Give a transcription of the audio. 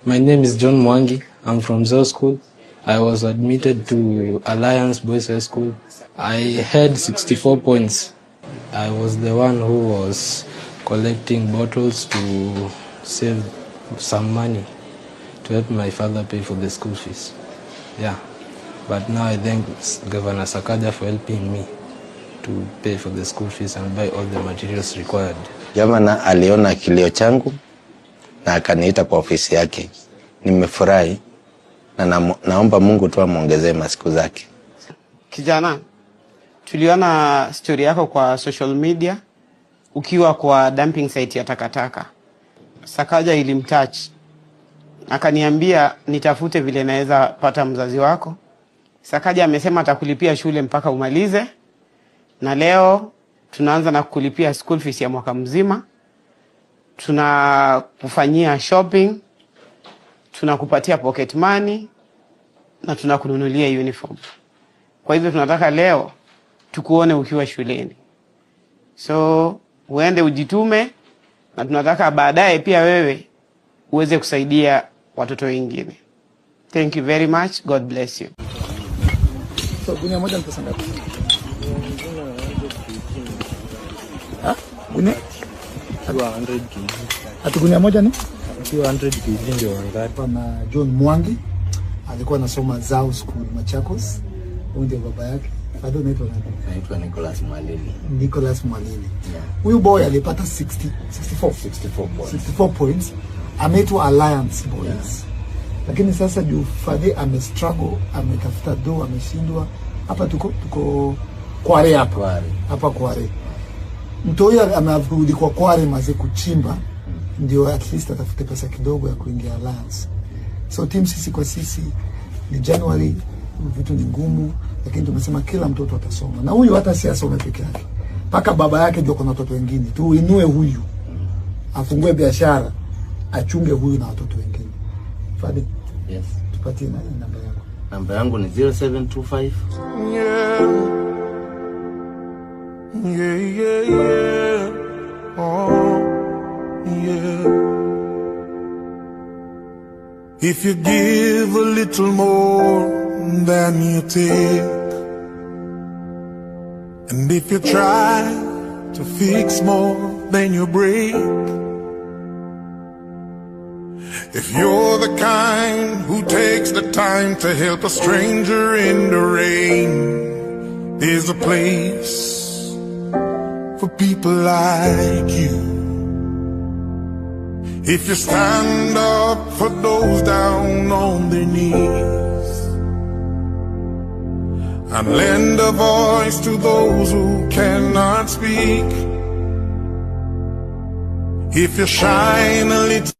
My name is John Mwangi. I'm from Zell School. I was admitted to Alliance Boys High School. I had 64 points. I was the one who was collecting bottles to save some money to help my father pay for the school fees. Yeah. But now I thank Governor Sakaja for helping me to pay for the school fees and buy all the materials required. Governor aliona kilio changu na akaniita kwa ofisi yake. Nimefurahi na naomba Mungu tu amuongezee masiku zake. Kijana, tuliona story yako kwa social media ukiwa kwa dumping site ya takataka. Sakaja ilimtouch. Akaniambia nitafute vile naweza pata mzazi wako. Sakaja amesema atakulipia shule mpaka umalize. Na leo tunaanza na kukulipia school fees ya mwaka mzima. Tunakufanyia shopping, tunakupatia pocket money na tunakununulia uniform. Kwa hivyo tunataka leo tukuone ukiwa shuleni. So uende ujitume na tunataka baadaye pia wewe uweze kusaidia watoto wengine. Thank you very much. God bless you. So gunia moja ni pesa ngapi? Gunia 200 kg. Ati gunia moja ni 200 kg ndio wangapi? Na John Mwangi alikuwa anasoma Zell School Machakos. Huyu ndio baba yake. Bado anaitwa nani? Anaitwa Nicholas Mwalili. Nicholas Mwalili. Huyu boy alipata 64 points. Ameitwa Alliance Boys. Lakini sasa juu Fadhe amestruggle, ametafuta do, ameshindwa. Hapa tuko Kware hapa. Hapa Kware. Mtoya amerudi kwa Kware maze kuchimba. Ndio at least atafute pesa kidogo ya kuingia Alliance. So team sisi kwa sisi ni January, vitu ni ngumu, lakini tumesema kila mtoto atasoma. Na huyu hata si asome peke yake. Paka baba yake ndio kuna watoto wengine. Tuinue huyu. Afungue biashara, achunge huyu na watoto wengine. Fadi. Yes. Tupatie namba yako. Namba yangu ni 0725. Yeah. Oh, yeah. If you give a little more than you take, and if you try to fix more than you break, if you're the kind who takes the time to help a stranger in the rain, there's a place for people like you. If you stand up for those down on their knees and lend a voice to those who cannot speak, if you shine a little